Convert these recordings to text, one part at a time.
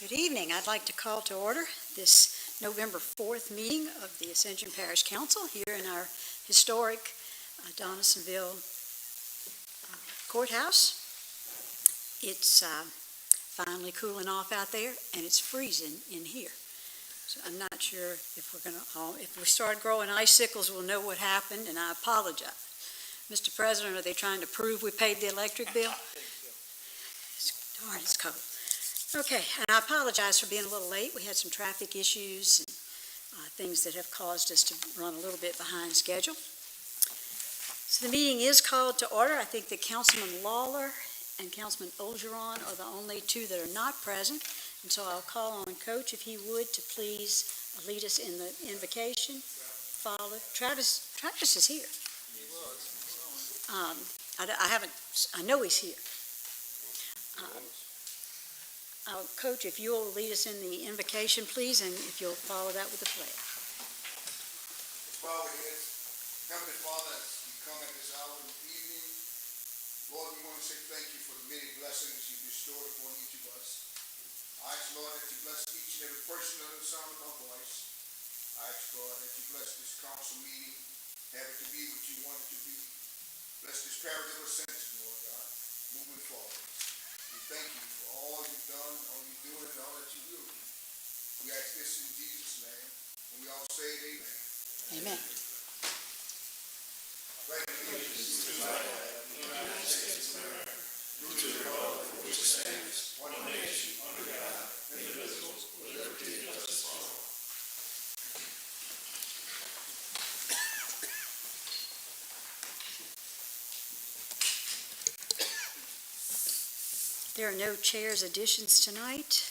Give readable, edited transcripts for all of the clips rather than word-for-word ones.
Good evening. I'd like to call to order this November 4th meeting of the Ascension Parish Council here in our historic Donaldsonville courthouse. It's finally cooling off out there, and it's freezing in here. So I'm not sure if if we start growing icicles, we'll know what happened, and I apologize. Mr. President, are they trying to prove we paid the electric bill? Darn, it's cold. Okay, and I apologize for being a little late. We had some traffic issues and things that have caused us to run a little bit behind schedule. So the meeting is called to order. I think that Councilman Lawler and Councilman Ogeron are the only two that are not present. And so I'll call on Coach, if he would, to please lead us in the invocation. Follow. Travis is here. I know he's here. Coach, if you'll lead us in the invocation, please, and if you'll follow that with the pledge. Bow our heads. Heavenly Father, as we come at this hour in the evening, Lord, we want to say thank you for the many blessings you bestowed upon each of us. I ask, Lord, that you bless each and every person under the sound of my voice. I ask, Lord, that you bless this council meeting, have it to be what you want it to be. Bless this parish of Ascension, Lord God, moving forward. We thank you for all you've done, all you're doing, and all that you will do. We ask this in Jesus' name, and we all say amen. Amen. Pledge allegiance to the flag of the United States of America, to the republic for which it stands, one nation, under God, indivisible, with liberty and justice for all. There are no chairs additions tonight.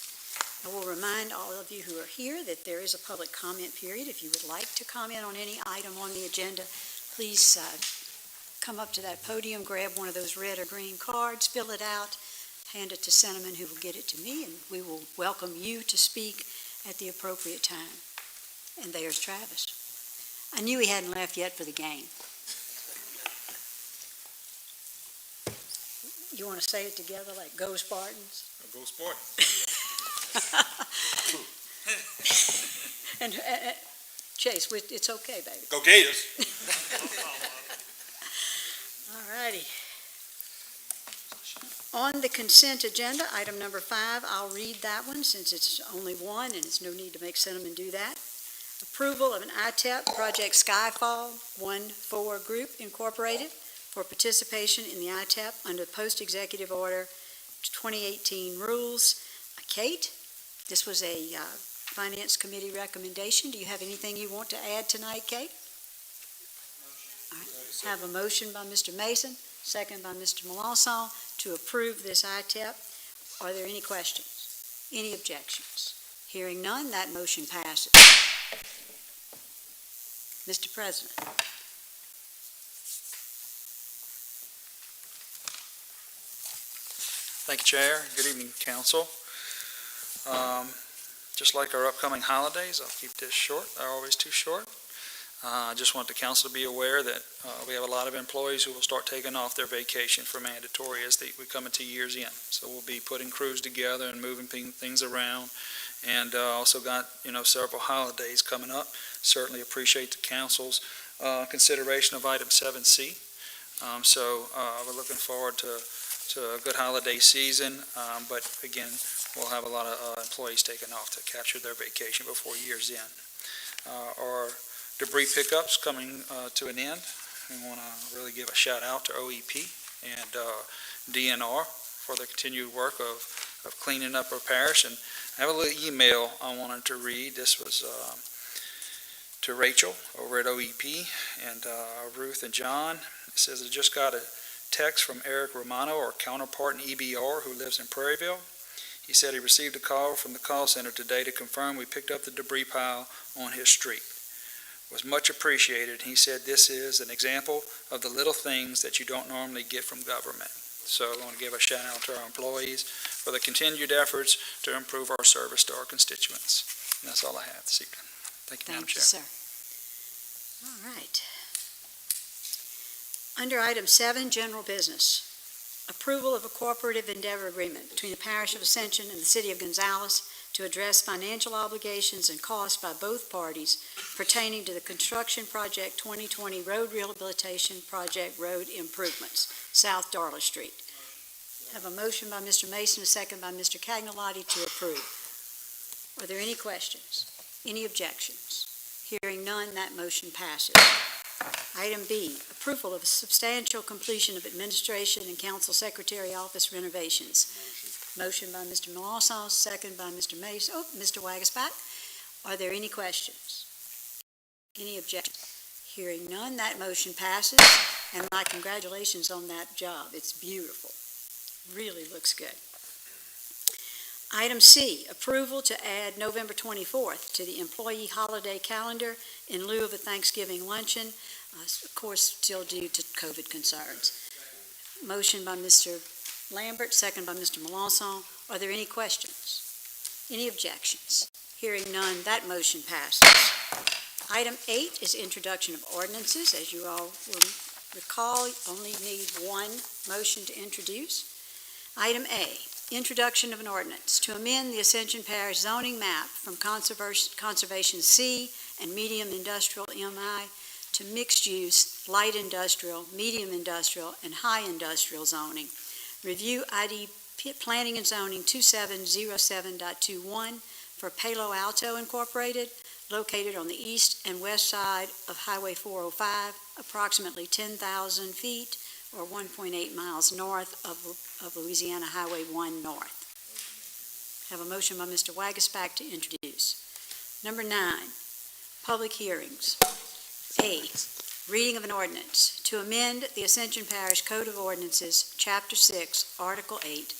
I will remind all of you who are here that there is a public comment period. If you would like to comment on any item on the agenda, please come up to that podium, grab one of those red or green cards, fill it out, hand it to Cinnamon, who will get it to me, and we will welcome you to speak at the appropriate time. And there's Travis. I knew he hadn't left yet for the game. You want to say it together like Go Spartans? Go Spartans. And Chase, it's okay, baby. Go Gators. All righty. On the consent agenda, item number 5, I'll read that one since it's only one and there's no need to make Cinnamon do that. Approval of an ITEP Project Skyfall 1-4 Group Incorporated for participation in the ITEP under Post-Executive Order 2018 rules. Kate, this was a Finance Committee recommendation. Do you have anything you want to add tonight, Kate? All right. Have a motion by Mr. Mason, second by Mr. Melanson to approve this ITEP. Are there any questions? Any objections? Hearing none, that motion passes. Mr. President. Thank you, Chair. Good evening, Council. Just like our upcoming holidays, I'll keep this short. They're always too short. I just want the Council to be aware that we have a lot of employees who will start taking off their vacation for mandatory as we come into year's end. So we'll be putting crews together and moving things around. And also got, several holidays coming up. Certainly appreciate the Council's consideration of item 7C. So we're looking forward to a good holiday season, but again, we'll have a lot of employees taking off to capture their vacation before year's end. Our debris pickups coming to an end. We want to really give a shout out to OEP and DNR for the continued work of cleaning up our parish. And I have a little email I wanted to read. This was to Rachel over at OEP and Ruth and John. It says, I just got a text from Eric Romano, our counterpart in EBR, who lives in Prairieville. He said he received a call from the call center today to confirm we picked up the debris pile on his street. It was much appreciated. He said this is an example of the little things that you don't normally get from government. So I want to give a shout out to our employees for the continued efforts to improve our service to our constituents. And that's all I have this evening. Thank you, Madam Chair. Thank you, sir. All right. Under item 7, general business. Approval of a cooperative endeavor agreement between the Parish of Ascension and the City of Gonzales to address financial obligations and costs by both parties pertaining to the construction project 2020 road rehabilitation project road improvements, South Darla Street. Have a motion by Mr. Mason, a second by Mr. Cagnalotti to approve. Are there any questions? Any objections? Hearing none, that motion passes. Item B, approval of substantial completion of administration and council secretary office renovations. Motion by Mr. Melanson, second by Mr. Mason. Oh, Mr. Wagasback. Are there any questions? Any objections? Hearing none, that motion passes, and my congratulations on that job. It's beautiful. Really looks good. Item C, approval to add November 24th to the employee holiday calendar in lieu of a Thanksgiving luncheon, of course, still due to COVID concerns. Motion by Mr. Lambert, second by Mr. Melanson. Are there any questions? Any objections? Hearing none, that motion passes. Item 8 is introduction of ordinances. As you all will recall, you only need one motion to introduce. Item A, introduction of an ordinance to amend the Ascension Parish zoning map from Conservation C and medium industrial MI to mixed-use, light industrial, medium industrial, and high industrial zoning. Review ID Planning and Zoning 2707.21 for Palo Alto Incorporated, located on the east and west side of Highway 405, approximately 10,000 feet or 1.8 miles north of Louisiana Highway 1 North. Have a motion by Mr. Wagasback to introduce. Number 9, public hearings. A, reading of an ordinance to amend the Ascension Parish Code of Ordinances, Chapter 6, Article 8,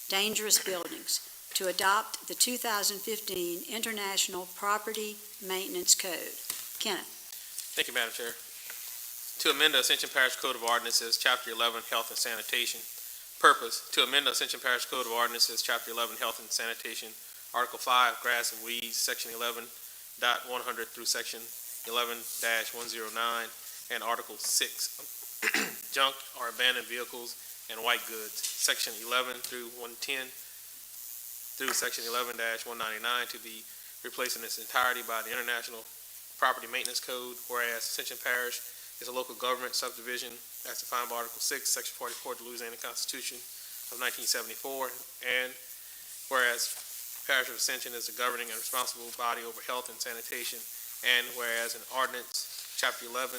dangerous buildings, to adopt the 2015 International Property Maintenance Code. Kenneth. Thank you, Madam Chair. To amend the Ascension Parish Code of Ordinances, Chapter 11, Health and Sanitation. Purpose, to amend the Ascension Parish Code of Ordinances, Chapter 11, Health and Sanitation, Article 5, Grass and Weeds, Section 11.100 through Section 11-109, and Article 6, Junk or Abandoned Vehicles and White Goods, Section 11 through 110 through Section 11-199 to be replaced in its entirety by the International Property Maintenance Code, whereas Ascension Parish is a local government subdivision as defined by Article 6, Section 44 of the Louisiana Constitution of 1974, and whereas Parish of Ascension is the governing and responsible body over health and sanitation, and whereas an ordinance, Chapter 11,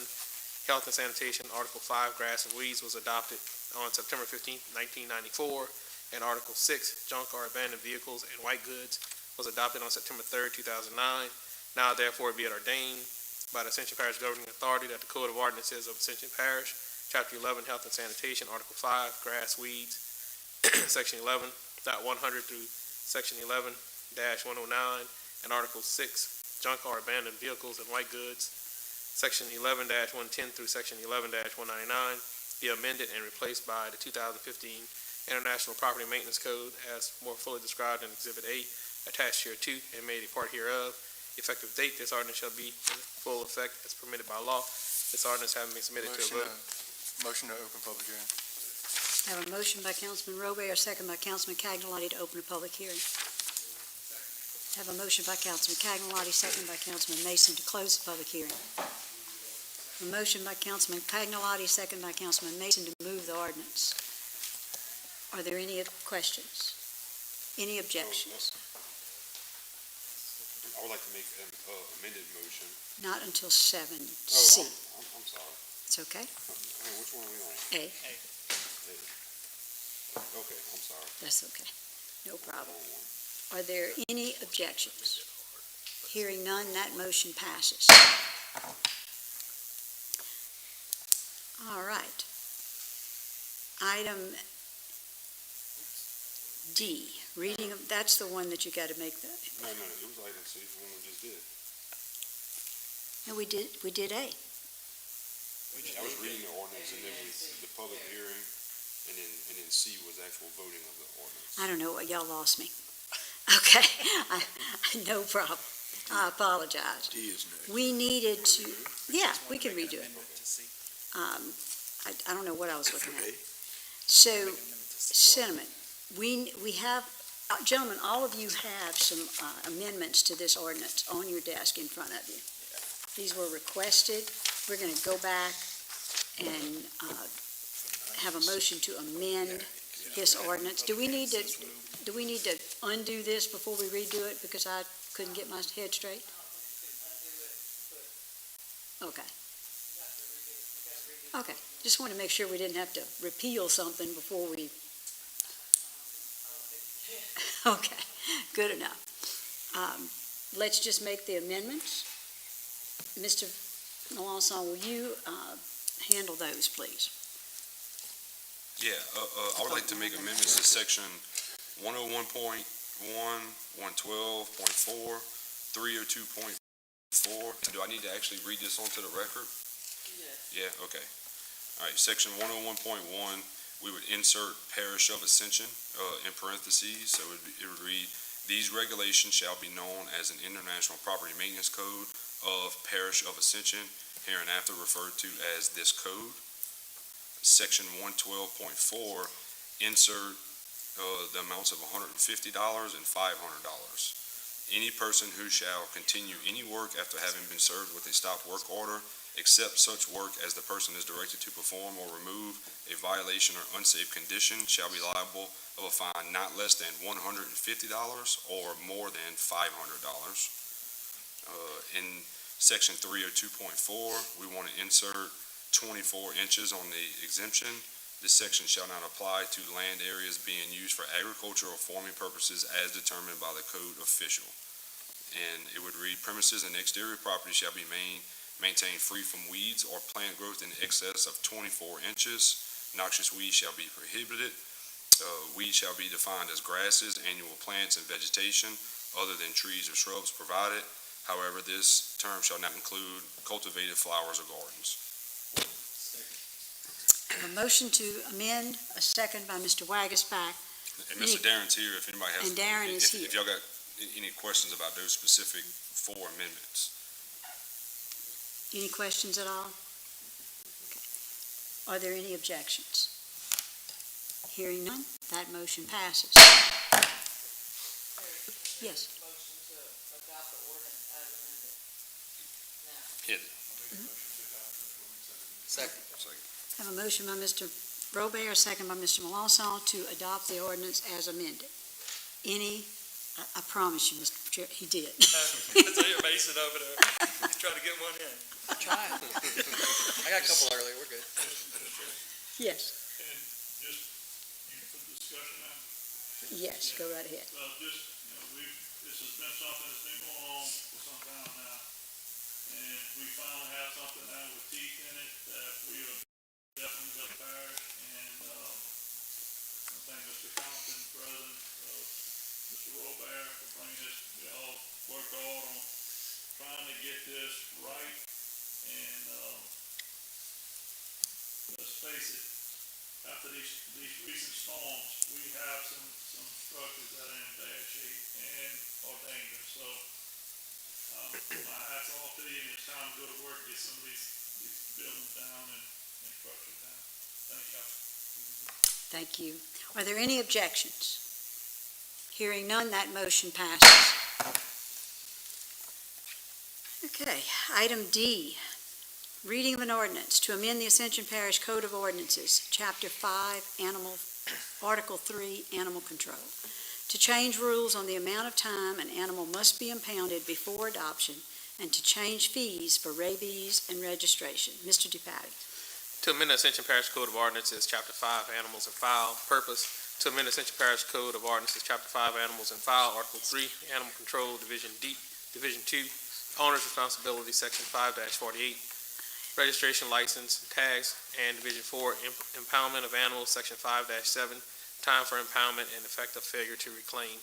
Health and Sanitation, Article 5, Grass and Weeds, was adopted on September 15, 1994, and Article 6, Junk or Abandoned Vehicles and White Goods, was adopted on September 3, 2009. Now therefore be it ordained by the Ascension Parish Governing Authority that the Code of Ordinances of Ascension Parish, Chapter 11, Health and Sanitation, Article 5, Grass, Weeds, Section 11.100 through Section 11-109, and Article 6, Junk or Abandoned Vehicles and White Goods, Section 11-110 through Section 11-199, be amended and replaced by the 2015 International Property Maintenance Code as more fully described in Exhibit A, attached here to and made a part hereof. Effective date, this ordinance shall be in full effect as permitted by law. This ordinance having been submitted to a vote. Motion to open public hearing. I have a motion by Councilman Robert, second by Councilman Cagnalotti to open a public hearing. I have a motion by Councilman Cagnalotti, second by Councilman Mason to close the public hearing. A motion by Councilman Cagnalotti, second by Councilman Mason to move the ordinance. Are there any questions? Any objections? I would like to make an amended motion. Not until 7C. I'm sorry. It's okay? Which one are we on? A. Okay, I'm sorry. That's okay. No problem. Are there any objections? Hearing none, that motion passes. All right. Item D, reading of, that's the one that you got to make the, No, it was item C, the one we just did. no, we did A. I was reading the ordinance and then the public hearing, and then C was actual voting of the ordinance. I don't know what, y'all lost me. Okay, no problem. I apologize. D is next. We needed to, yeah, we can redo it. I don't know what I was looking at. So, sentiment, we have Gentlemen, all of you have some amendments to this ordinance on your desk in front of you. These were requested. We're going to go back and have a motion to amend this ordinance. Do we need to undo this before we redo it because I couldn't get my head straight? Okay. Okay, just want to make sure we didn't have to repeal something before we... Okay, good enough. Let's just make the amendments. Mr. Melanson, will you handle those, please? Yeah, I would like to make amendments to section 101.1, 112.4, 302.4. Do I need to actually read this onto the record? Yeah, okay. All right, section 101.1, we would insert Parish of Ascension in parentheses, so it would read, these regulations shall be known as an International Property Maintenance Code of Parish of Ascension, hereinafter referred to as this code. Section 112.4, insert the amounts of $150 and $500. Any person who shall continue any work after having been served with a stop work order, except such work as the person is directed to perform or remove a violation or unsafe condition, shall be liable of a fine not less than $150 or more than $500. In section 302.4, we want to insert 24 inches on the exemption. This section shall not apply to land areas being used for agricultural or farming purposes as determined by the code official. And it would read, premises and exterior property shall be maintained free from weeds or plant growth in excess of 24 inches. Noxious weeds shall be prohibited. Weeds shall be defined as grasses, annual plants, and vegetation other than trees or shrubs provided. However, this term shall not include cultivated flowers or gardens. A motion to amend, a second by Mr. Wagasback. And Mr. Darren's here if anybody has. And Darren is here. If y'all got any questions about those specific 4 amendments. Any questions at all? Okay. Are there any objections? Hearing none, that motion passes. Yes. Motion to adopt the ordinance as amended. Hit it. Second. I have a motion by Mr. Robert, a second by Mr. Melanson to adopt the ordinance as amended. Any, I promise you, Mr. Chair, he did. That's a Mason over there. He's trying to get one in. I tried. I got a couple earlier, we're good. Yes, And just, for discussion now, yes, go right ahead. this has been something that's been going on for some time now. And we finally have something now with teeth in it that we are definitely the parish. And, I thank Mr. Compton, President, Mr. Robert for bringing this, we all worked hard on trying to get this right. And, let's face it, after these recent storms, we have some structures that are in bad shape and are dangerous. So, my hat's off to you, and it's time to go to work, get some of these buildings down and structures down. Thank you. Thank you. Are there any objections? Hearing none, that motion passes. Okay, item D, reading of an ordinance to amend the Ascension Parish Code of Ordinances, Chapter 5, Article 3, Animal Control, to change rules on the amount of time an animal must be impounded before adoption, and to change fees for rabies and registration. Mr. DePatie. To amend the Ascension Parish Code of Ordinances, Chapter 5, Animals and Fowl. Purpose, to amend the Ascension Parish Code of Ordinances, Chapter 5, Animals and Fowl, Article 3, Animal Control, Division 2, Owner's Responsibility, Section 5-48, Registration, License, Tags, and Division 4, Impoundment of Animals, Section 5-7, Time for Impoundment and Effect of Failure to Reclaim.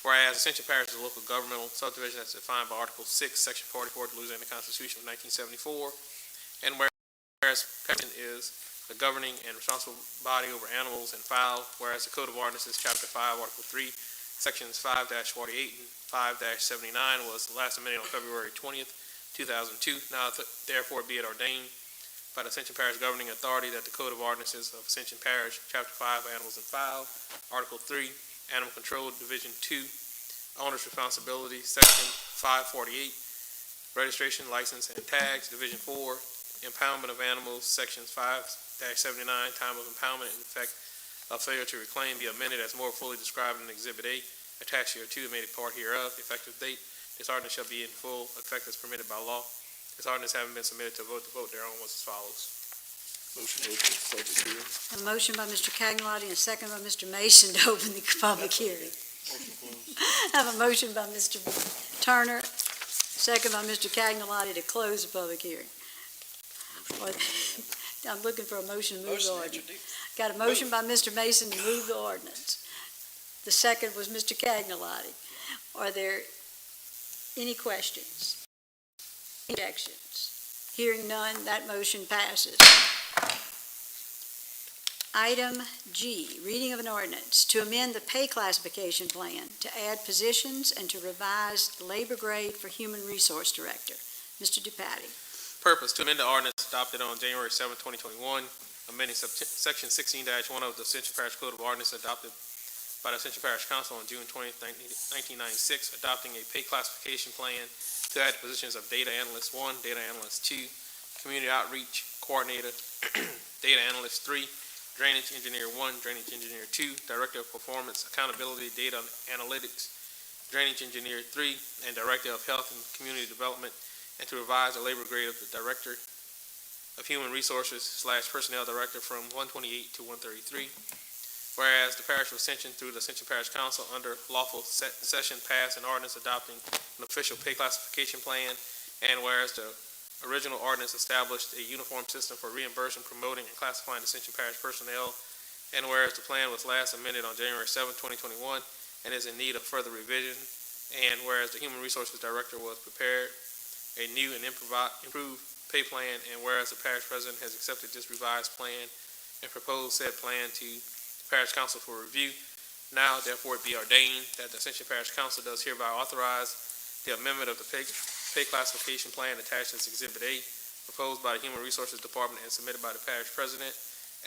Whereas Ascension Parish is a local governmental subdivision that's defined by Article 6, Section 44 of the Louisiana Constitution of 1974, and whereas Ascension is the governing and responsible body over animals and fowl, whereas the Code of Ordinances, Chapter 5, Article 3, Sections 5-48 and 5-79 was last amended on February 20th, 2002. Now, therefore, be it ordained by the Ascension Parish Governing Authority that the Code of Ordinances of Ascension Parish, Chapter 5, Animals and Fowl, Article 3, Animal Control, Division 2, Owner's Responsibility, Section 548, Registration, License, and Tags, Division 4, Impoundment of Animals, Sections 5-79, Time of Impoundment and Effect of Failure to Reclaim be amended as more fully described in Exhibit A, attached here to and made a part hereof. Effective date, this ordinance shall be in full effect as permitted by law. This ordinance having been submitted to vote, the vote thereon was as follows. Motion to open the public hearing. A motion by Mr. Cagney and a second by Mr. Mason to open the public hearing. Motion closed. I have a motion by Mr. Turner, second by Mr. Cagney to close the public hearing. I'm looking for a motion to move the Motion to ordinance. introduce. Got a motion by Mr. Mason to move the ordinance. The second was Mr. Cagney. Are there any questions? Objections? Hearing none, that motion passes. Item G, reading of an ordinance to amend the pay classification plan to add positions and to revise the labor grade for Human Resource Director. Mr. DePatie. Purpose, to amend the ordinance adopted on January 7, 2021, amending Section 16-1 of the Ascension Parish Code of Ordinances adopted by the Ascension Parish Council on June 20, 1996, adopting a pay classification plan to add positions of Data Analyst 1, Data Analyst 2, Community Outreach Coordinator, Data Analyst 3, Drainage Engineer 1, Drainage Engineer 2, Director of Performance Accountability Data Analytics, Drainage Engineer 3, and Director of Health and Community Development, and to revise the labor grade of the Director of Human Resources / Personnel Director from 128 to 133. Whereas the Parish of Ascension, through the Ascension Parish Council, under lawful session, passed an ordinance adopting an official pay classification plan, and whereas the original ordinance established a uniform system for reimbursing, promoting, and classifying Ascension Parish personnel, and whereas the plan was last amended on January 7, 2021, and is in need of further revision, and whereas the Human Resources Director was prepared a new and improved pay plan, and whereas the Parish President has accepted this revised plan and proposed said plan to the Parish Council for review, now therefore it be ordained that the Ascension Parish Council does hereby authorize the amendment of the pay classification plan attached as Exhibit A, proposed by the Human Resources Department and submitted by the Parish President,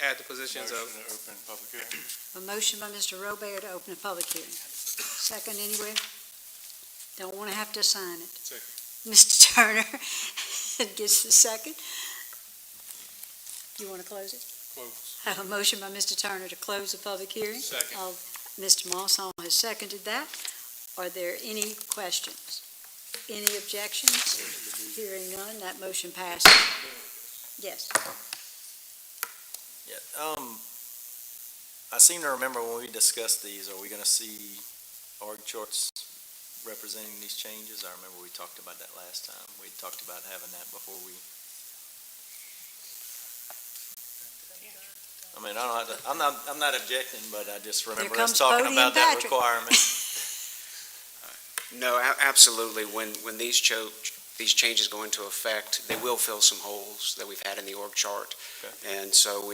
add the positions of... Motion to open public hearing. A motion by Mr. Robert to open a public hearing. Second anywhere? Don't want to have to assign it. Second. Mr. Turner gets the second. You want to close it? Close. I have a motion by Mr. Turner to close the public hearing. Second. Mr. Mawson has seconded that. Are there any questions? Any objections? Hearing none, that motion passes. Yes. Yeah, I seem to remember when we discussed these, are we gonna see org charts representing these changes? I remember we talked about that last time. We talked about having that before we. I mean, I don't have to, I'm not objecting, but I just remember us comes talking Cody about and that Patrick. requirement. No, absolutely. When these changes go into effect, they will fill some holes that we've had in the org chart. Okay. And so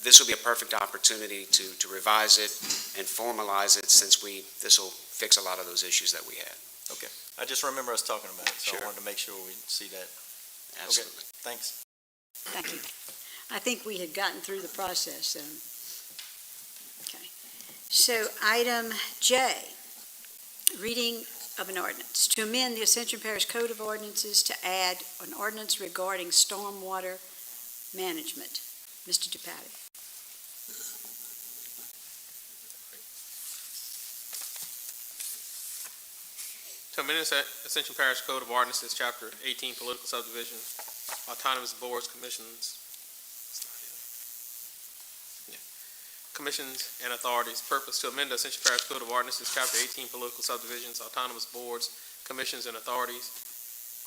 this will be a perfect opportunity to revise it and formalize it, since this will fix a lot of those issues that we had. Okay, I just remember us talking about it, so Sure. I wanted to make sure we see that. Absolutely. Thanks. Thank you. I think we had gotten through the process. Okay. So item J, reading of an ordinance to amend the Ascension Parish Code of Ordinances to add an ordinance regarding stormwater management. Mr. DePatie. To amend the Ascension Parish Code of Ordinances, Chapter 18, Political Subdivision, Autonomous Boards, Commissions and Authorities. Purpose, to amend the Ascension Parish Code of Ordinances, Chapter 18, Political Subdivisions, Autonomous Boards, Commissions and Authorities.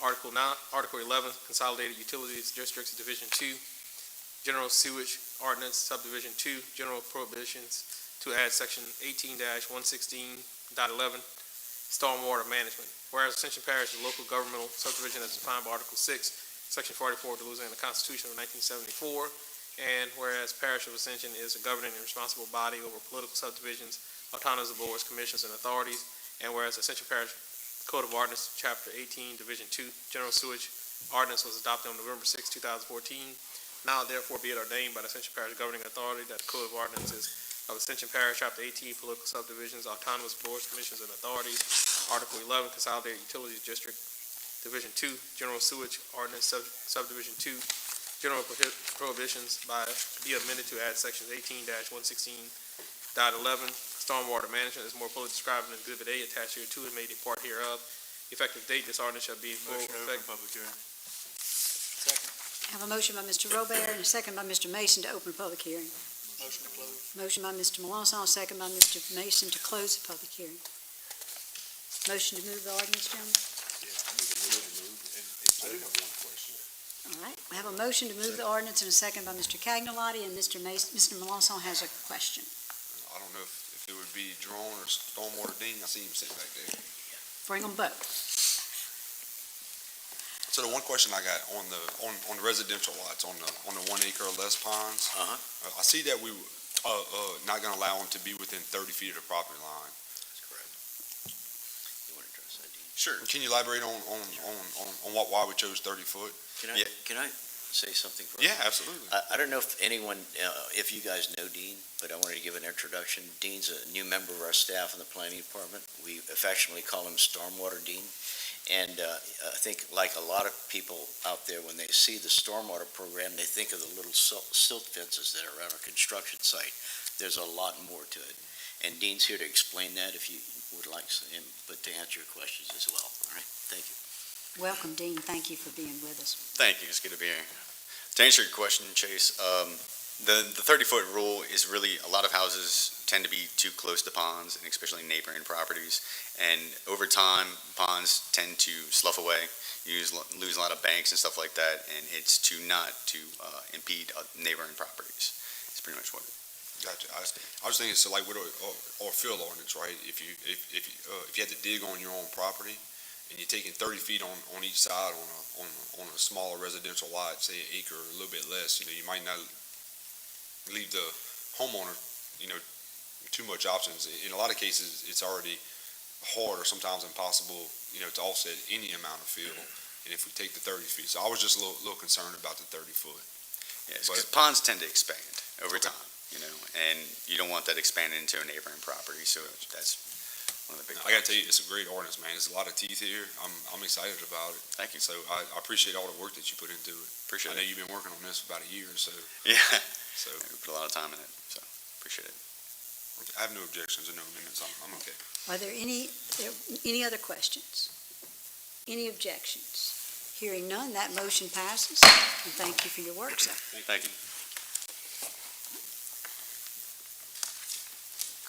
Article 11, Consolidated Utilities Districts, Division 2, General Sewage Ordinance, Subdivision 2, General Prohibitions, to add Section 18-116.11, Stormwater Management. Whereas Ascension Parish is a local governmental subdivision as defined by Article 6, Section 44 of the Louisiana Constitution of 1974, and whereas Parish of Ascension is a governing and responsible body over political subdivisions, autonomous boards, commissions, and authorities, and whereas Ascension Parish Code of Ordinance, Chapter 18, Division 2, General Sewage Ordinance was adopted on November 6, 2014. Now therefore be it ordained by the Ascension Parish Governing Authority that the Code of Ordinances of Ascension Parish, Chapter 18, Political Subdivisions, Autonomous Boards, Commissions, and Authorities, Article 11, Consolidated Utilities District, Division 2, General Sewage Ordinance, Subdivision 2, General Prohibitions to be amended to add sections 18-116.11, Stormwater Management is more fully described in Exhibit A attached here to and made a part hereof. Effective date, this ordinance shall be in full Motion to open effect. public hearing. I have a motion by Mr. Robert and a second by Mr. Mason to open public hearing. Motion to close. Motion by Mr. Melanson, second by Mr. Mason to close the public hearing. Motion to move the ordinance, gentlemen? I do have one question. All right, we have a motion to move the ordinance and a second by Mr. Cagnolotti, and Mr. Melanson has a question. I don't know if it would be Drone or Stormwater Dean. I see him sitting back there. Bring them both. So the one question I got on the residential lots, on the 1 acre or less ponds. I see that we, not gonna allow them to be within 30 feet of the property line. That's correct. You want to address that, Dean? Sure. Can you elaborate on why we chose 30 foot? Can I say something first? Yeah, absolutely. I don't know if anyone, if you guys know Dean, but I wanted to give an introduction. Dean's a new member of our staff in the planning department. We affectionately call him Stormwater Dean. And I think, like a lot of people out there, when they see the stormwater program, they think of the little silt fences that are around a construction site. There's a lot more to it. And Dean's here to explain that if you would like him, but to answer your questions as well. All right, thank you. Welcome, Dean. Thank you for being with us. Thank you, it's good to be here. To answer your question, Chase, the 30-foot rule is really, a lot of houses tend to be too close to ponds, and especially neighboring properties. And over time, ponds tend to slough away, lose a lot of banks and stuff like that, and it's not to impede neighboring properties. It's pretty much what it is. Gotcha. I was thinking, so like with our fill ordinance, right? If you had to dig on your own property, and you're taking 30 feet on each side on a smaller residential lot, say an acre or a little bit less, you might not leave the homeowner, too much options. In a lot of cases, it's already hard or sometimes impossible, to offset any amount of fill. And if we take the 30 feet, so I was just a little concerned about the 30 foot. Yes, because ponds tend to expand over time, and you don't want that expanding into a neighboring property, so that's one of the big. I gotta tell you, it's a great ordinance, man. There's a lot of teeth here. I'm excited about it. Thank you. So I appreciate all the work that you put into it. Appreciate I know it. you've been working on this for about a year, so Yeah, so we put a lot of time in it, so appreciate it. I have no objections or no amendments. I'm okay. Are there any other questions? Any objections? Hearing none, that motion passes. And thank you for your work, sir. Thank you.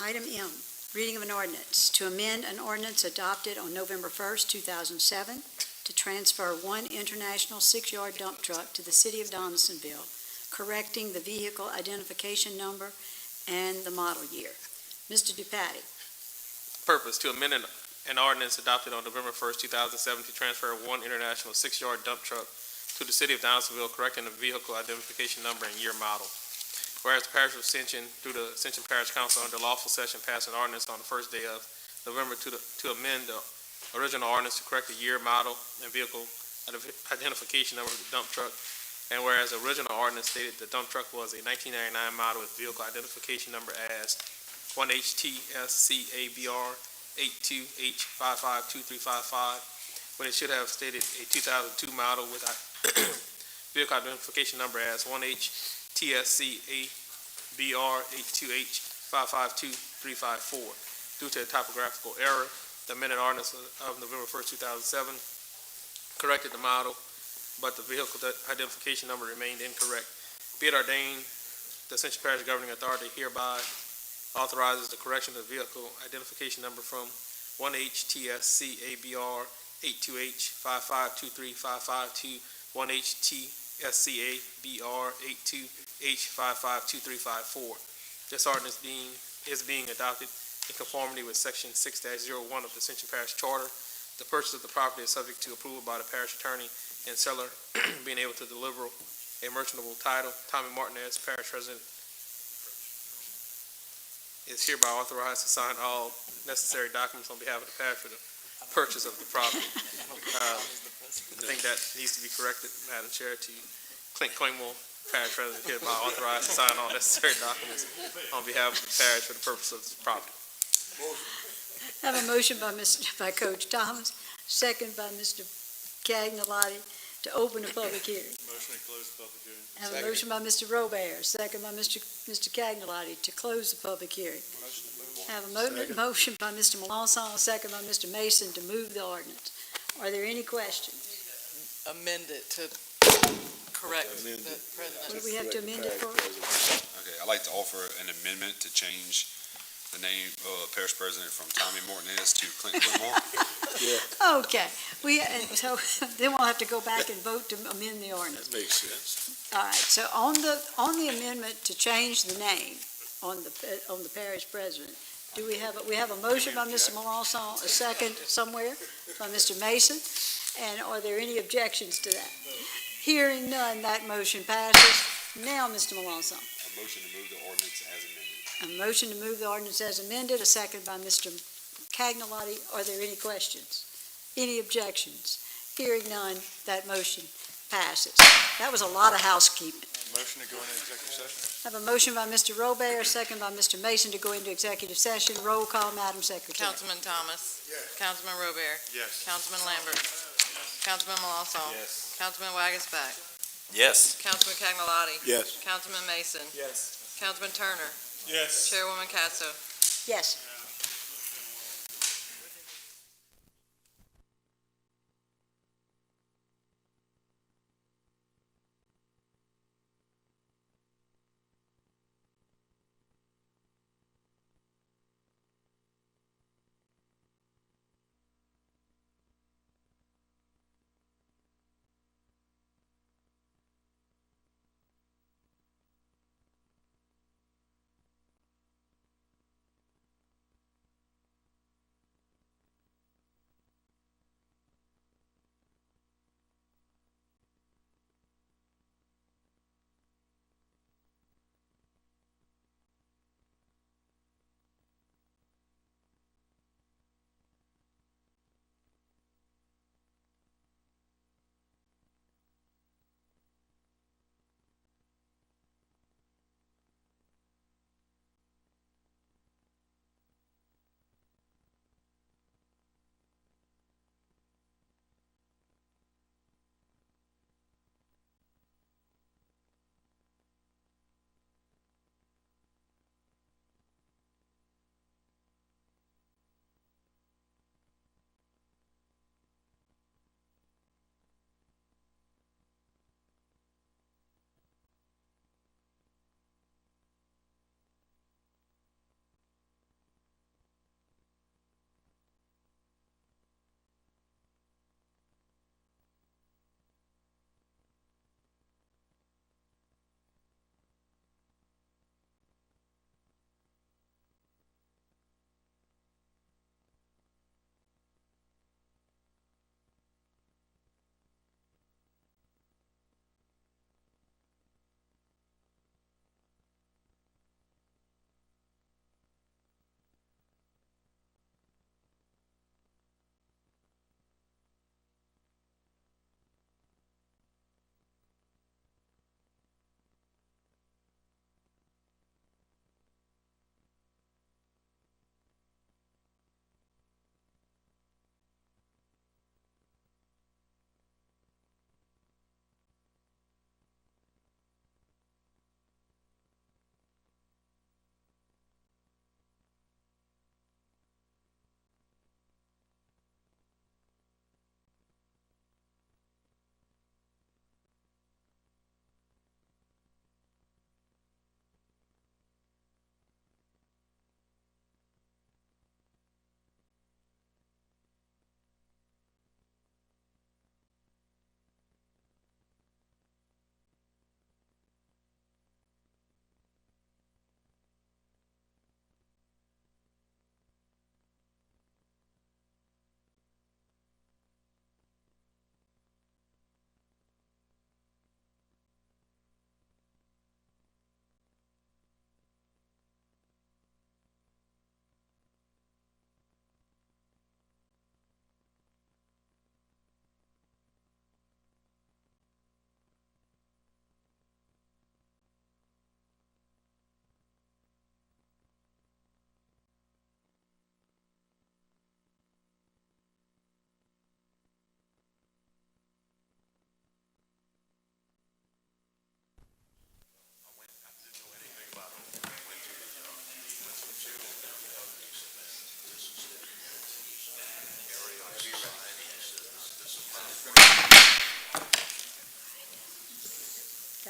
Item M, reading of an ordinance to amend an ordinance adopted on November 1st, 2007, to transfer one international 6-yard dump truck to the city of Donaldsonville, correcting the vehicle identification number and the model year. Mr. DuPatti. Purpose, to amend an ordinance adopted on November 1st, 2007, to transfer one international 6-yard dump truck to the city of Donaldsonville, correcting the vehicle identification number and year model. Whereas the parish of Ascension, through the Ascension Parish Council under lawful session, passed an ordinance on the first day of November to amend the original ordinance to correct the year, model, and vehicle identification number of the dump truck. And whereas the original ordinance stated the dump truck was a 1999 model with vehicle identification number as 1HTSCABR 82H552355, when it should have stated a 2002 model with vehicle identification number as 1HTSCABR 82H552354. Due to a typographical error, the amended ordinance of November 1st, 2007 corrected the model, but the vehicle identification number remained incorrect. Be it ordained, the Ascension Parish Governing Authority hereby authorizes the correction of the vehicle identification number from 1HTSCABR 82H552355 to 1HTSCABR 82H552354. This ordinance is being adopted in conformity with Section 6-01 of the Ascension Parish Charter. The purchase of the property is subject to approval by the parish attorney and seller being able to deliver a merchantable title. Tommy Martinez, parish resident, is hereby authorized to sign all necessary documents on behalf of the parish for the purchase of the property. I think that needs to be corrected, Madam Chair, to Clint Clingmore, Parish President, hereby authorized to sign all necessary documents on behalf of the parish for the purpose of this property. Have a motion by Coach Thomas, second by Mr. Cagnalotti to open the public hearing. Motion to close the public hearing. Have a motion by Mr. Robert, second by Mr. Cagnalotti to close the public hearing. Have a motion by Mr. Melanson, second by Mr. Mason to move the ordinance. Are there any questions? Amend it to correct the What president. do we have to amend it for? Okay, I'd like to offer an amendment to change the name of Parish President from Tommy Martinez to Clint Whitmore. Okay, so then we'll have to go back and vote to amend the ordinance. That makes sense. All right, so on the amendment to change the name on the parish president, we have a motion by Mr. Melanson, a second somewhere by Mr. Mason, and are there any objections to that? Hearing none, that motion passes. Now, Mr. Melanson. A motion to move the ordinance as amended. A motion to move the ordinance as amended, a second by Mr. Cagnalotti. Are there any questions? Any objections? Hearing none, that motion passes. That was a lot of housekeeping. Motion to go into executive session. I have a motion by Mr. Robert, a second by Mr. Mason to go into executive session. Roll call, Madam Secretary. Councilman Thomas. Yes. Councilman Robert. Yes. Councilman Lambert. Councilman Melanson. Yes. Councilman Wagasback. Yes. Councilman Cagnalotti. Yes. Councilman Mason. Yes. Councilman Turner. Yes. Chairwoman Katso. Yes.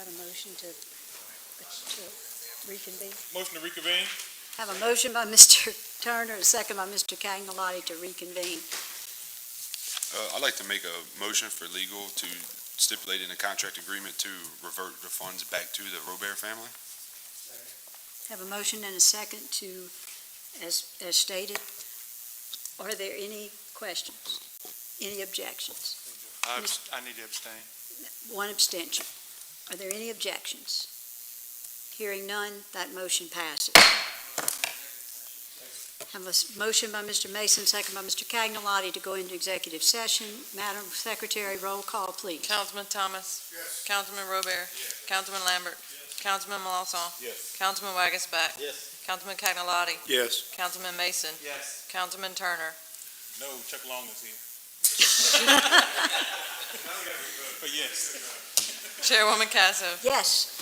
got a motion to reconvene? Motion to reconvene? Have a motion by Mr. Turner, a second by Mr. Cagnolotti to reconvene. I'd like to make a motion for legal to stipulate in the contract agreement to revert the funds back to the Robert family. Have a motion and a second to, as stated. Are there any questions? Any objections? I need to abstain. One abstention. Are there any objections? Hearing none, that motion passes. Have a motion by Mr. Mason, second by Mr. Cagnolotti to go into executive session. Madam Secretary, roll call, please. Councilman Thomas. Yes. Councilman Robert. Councilman Lambert. Councilman Malosson. Yes. Councilman Wagasback. Yes. Councilman Cagnolotti. Yes. Councilman Mason. Yes. Councilman Turner. No, Chuck Long is here. But yes. Chairwoman Casso. Yes.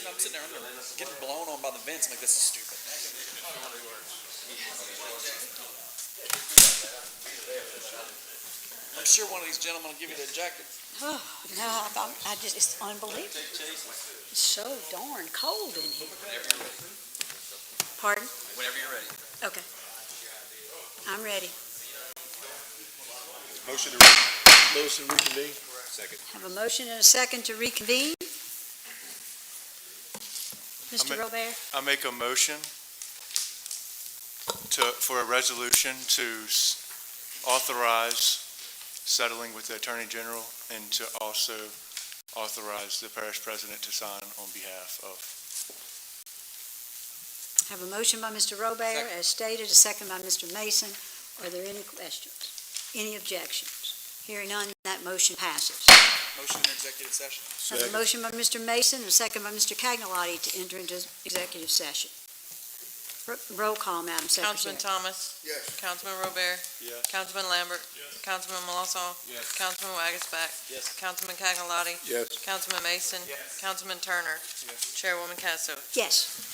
I'm sitting there, I'm getting blown on by the vents, I'm like, this is stupid. I'm sure one of these gentlemen will give you their jacket. Oh, no, it's unbelievable. It's so darn cold in here. Pardon? Whenever you're ready. Okay. I'm ready. Motion to reconvene. Second. Have a motion and a second to reconvene. Mr. Robert? I make a motion for a resolution to authorize settling with the Attorney General and to also authorize the parish president to sign on behalf of. Have a motion by Mr. Robert, as stated, a second by Mr. Mason. Are there any questions? Any objections? Hearing none, that motion passes. Motion in executive session. Have a motion by Mr. Mason and a second by Mr. Cagnalotti to enter into executive session. Roll call, Madam Secretary. Councilman Thomas. Yes. Councilman Robert. Yes. Councilman Lambert. Councilman Molossaw. Yes. Councilman Wagisback. Yes. Councilman Cagnalotti. Yes. Councilman Mason. Yes. Councilman Turner. Yes. Chairwoman Casso. Yes.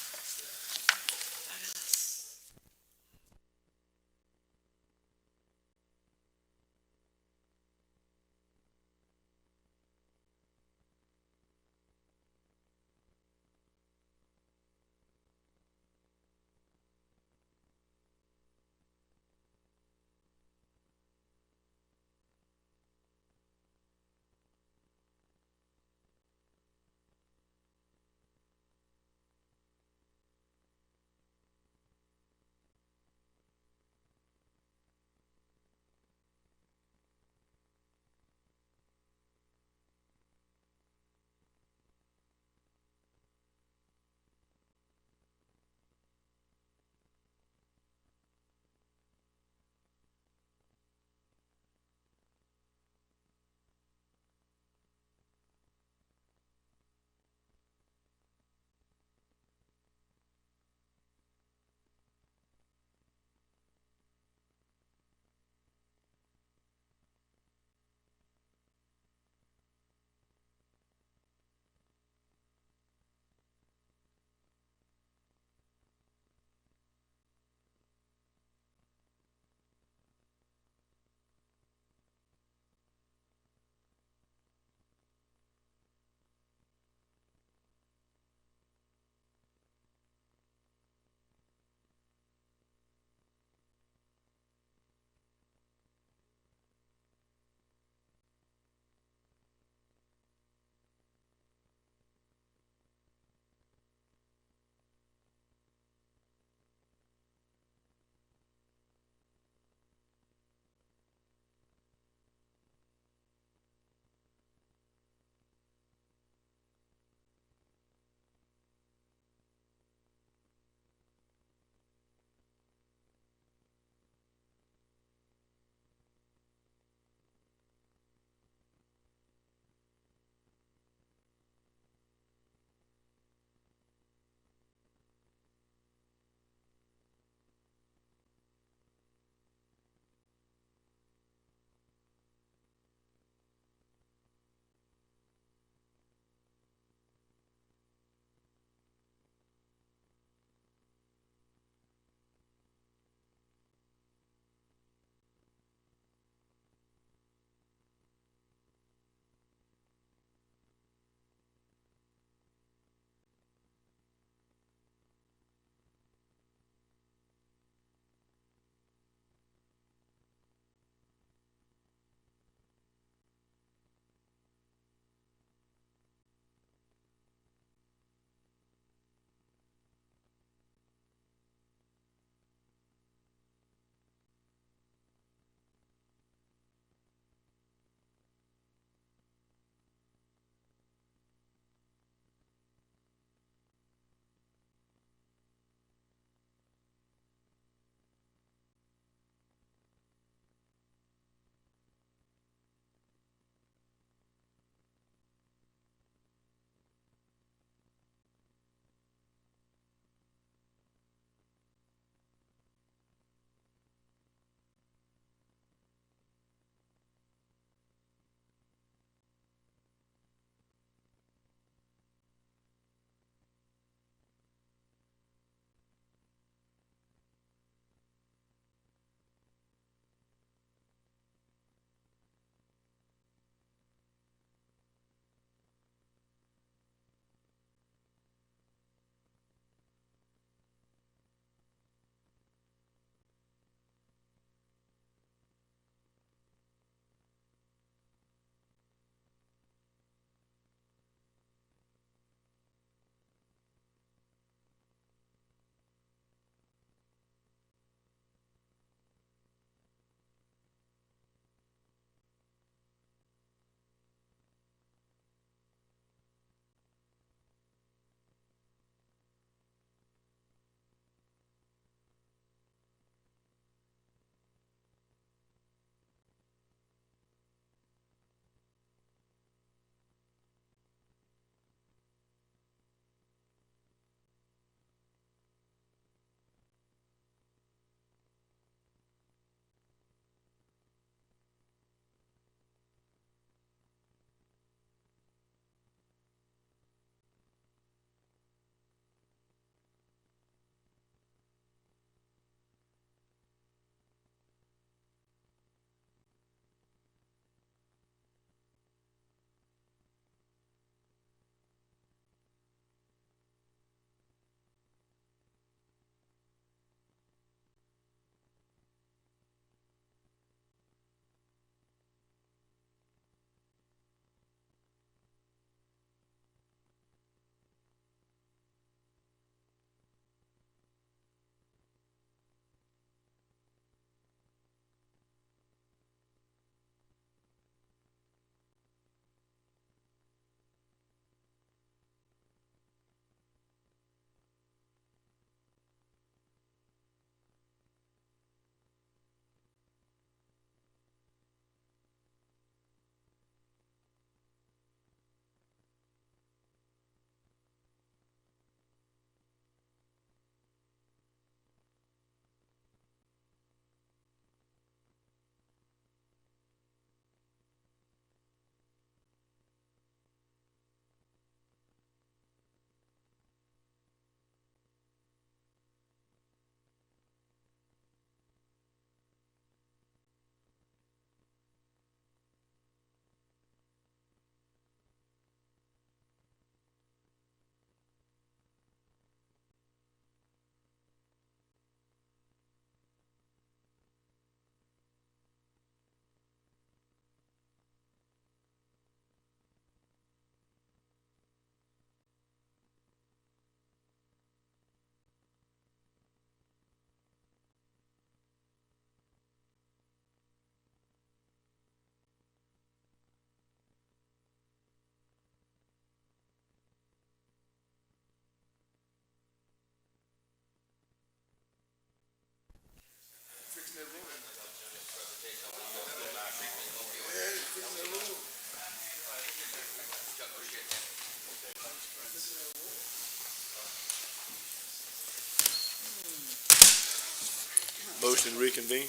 motion to reconvene.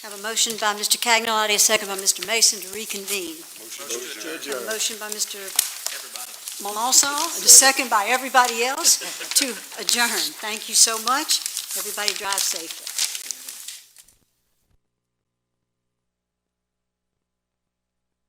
Have a motion by Mr. Cagnolati, a second by Mr. Mason to reconvene. Have a motion by Mr. Malonson, and a second by everybody else to adjourn. Thank you so much. Everybody drive safely.